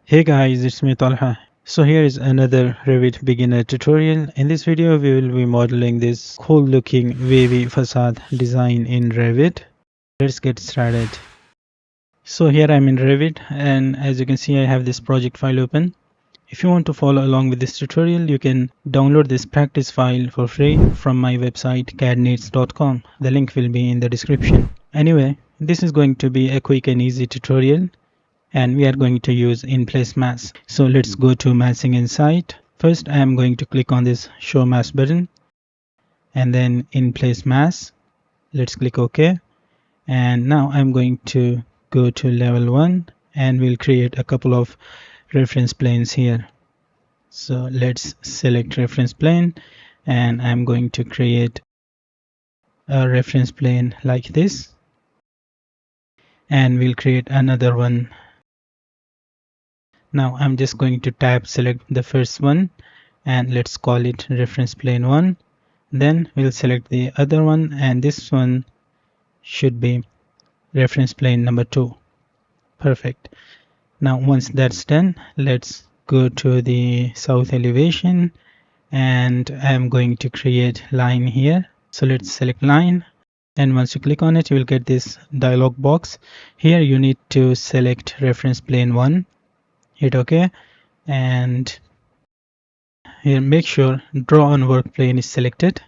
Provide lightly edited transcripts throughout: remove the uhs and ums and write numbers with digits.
Hey guys, it's me Talha. So here is another Revit beginner tutorial. In this video we will be modeling this cool looking wavy facade design in Revit. Let's get started. So here I'm in Revit, and as you can see I have this project file open. If you want to follow along with this tutorial, you can download this practice file for free from my website cadneeds.com. The link will be in the description. Anyway, this is going to be a quick and easy tutorial, and we are going to use in-place mass. So let's go to Massing Insight. First I am going to click on this Show Mass button, and then In-Place Mass. Let's click OK. And now I'm going to go to level 1, and we'll create a couple of reference planes here. So let's select reference plane, and I'm going to create a reference plane like this, and we'll create another one. Now I'm just going to tab select the first one, and let's call it reference plane 1. Then we'll select the other one, and this one should be reference plane number 2. Perfect. Now once that's done, let's go to the south elevation, and I'm going to create line here. So let's select line, and once you click on it, you will get this dialog box. Here you need to select reference plane 1, hit OK, and here make sure draw on work plane is selected,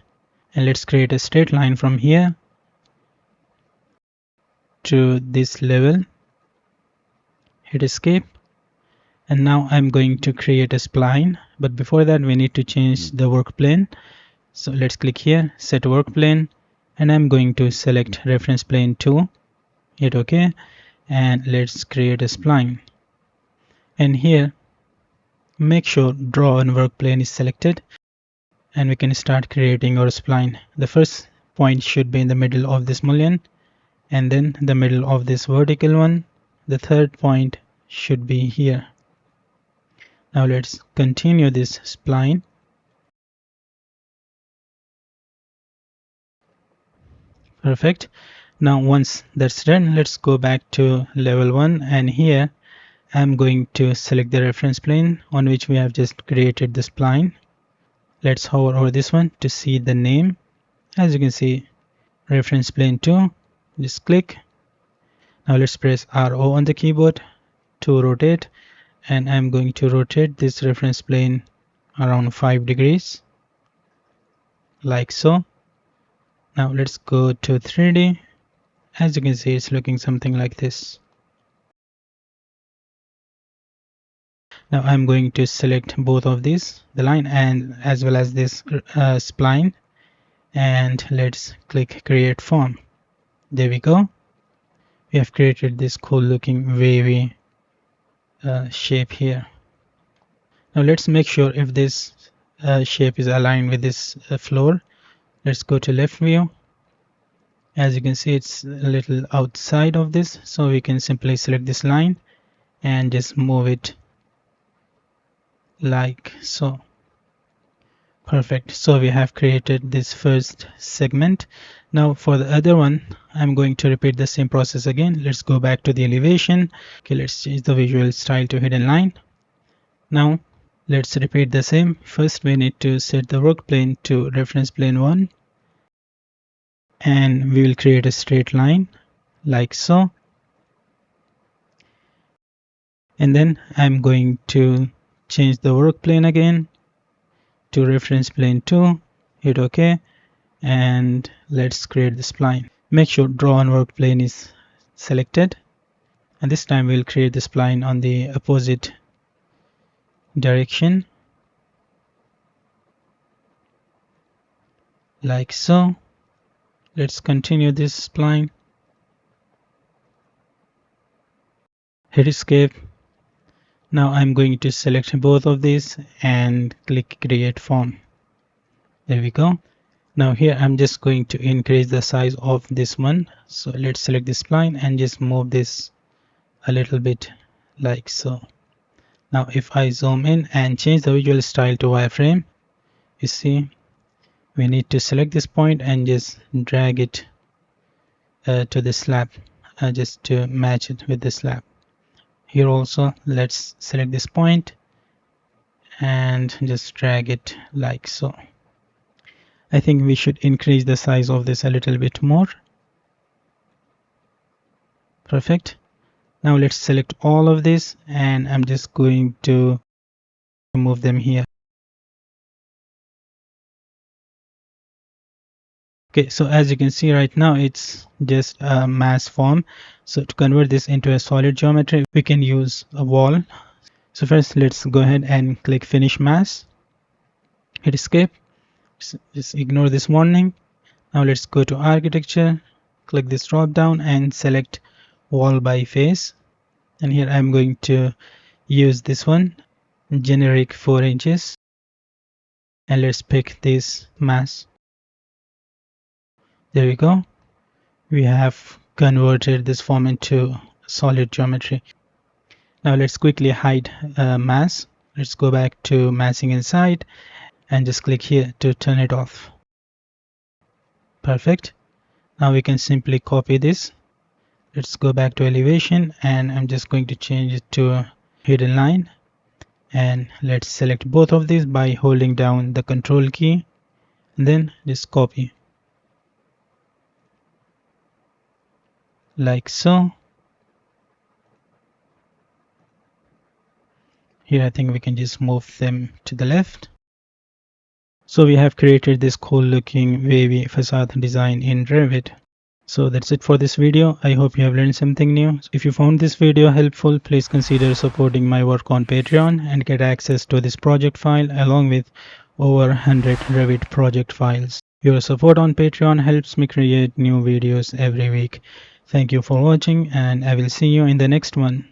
and let's create a straight line from here to this level. Hit escape, and now I'm going to create a spline, but before that we need to change the work plane. So let's click here, set work plane, and I'm going to select reference plane 2, hit OK, and let's create a spline. And here make sure draw on work plane is selected, and we can start creating our spline. The first point should be in the middle of this mullion, and then the middle of this vertical one. The third point should be here. Now let's continue this spline. Perfect. Now once that's done, let's go back to level 1, and here I'm going to select the reference plane on which we have just created the spline. Let's hover over this one to see the name. As you can see, reference plane 2. Just click. Now let's press RO on the keyboard to rotate, and I'm going to rotate this reference plane around 5 degrees like so. Now let's go to 3D. As you can see, it's looking something like this. Now I'm going to select both of these, the line and as well as this spline, and let's click create form. There we go. We have created this cool looking wavy shape here. Now let's make sure if this shape is aligned with this floor. Let's go to left view. As you can see, it's a little outside of this, so we can simply select this line and just move it like so. Perfect. So we have created this first segment. Now for the other one, I'm going to repeat the same process again. Let's go back to the elevation. Okay, let's change the visual style to hidden line. Now let's repeat the same. First we need to set the work plane to reference plane 1, and we will create a straight line like so. And then I'm going to change the work plane again to reference plane 2, hit OK, and let's create the spline. Make sure draw on work plane is selected, and this time we'll create the spline on the opposite direction like so. Let's continue this spline, hit escape. Now I'm going to select both of these and click create form. There we go. Now here I'm just going to increase the size of this one. So let's select this spline and just move this a little bit like so. Now if I zoom in and change the visual style to wireframe, you see we need to select this point and just drag it to the slab just to match it with the slab. Here also, let's select this point and just drag it like so. I think we should increase the size of this a little bit more. Perfect. Now let's select all of this, and I'm just going to move them here. Okay, so as you can see right now, it's just a mass form. So to convert this into a solid geometry, we can use a wall. So first, let's go ahead and click Finish Mass. Hit Escape. Just ignore this warning. Now let's go to Architecture. Click this drop down and select Wall by Face. And here I'm going to use this one, generic 4 inches. And let's pick this mass. There we go. We have converted this form into solid geometry. Now let's quickly hide mass. Let's go back to Massing Inside and just click here to turn it off. Perfect. Now we can simply copy this. Let's go back to elevation, and I'm just going to change it to hidden line. And let's select both of these by holding down the Control key, and then just copy like so. Here I think we can just move them to the left. So we have created this cool looking wavy facade design in Revit. So that's it for this video. I hope you have learned something new. If you found this video helpful, please consider supporting my work on Patreon and get access to this project file along with over 100 Revit project files. Your support on Patreon helps me create new videos every week. Thank you for watching, and I will see you in the next one.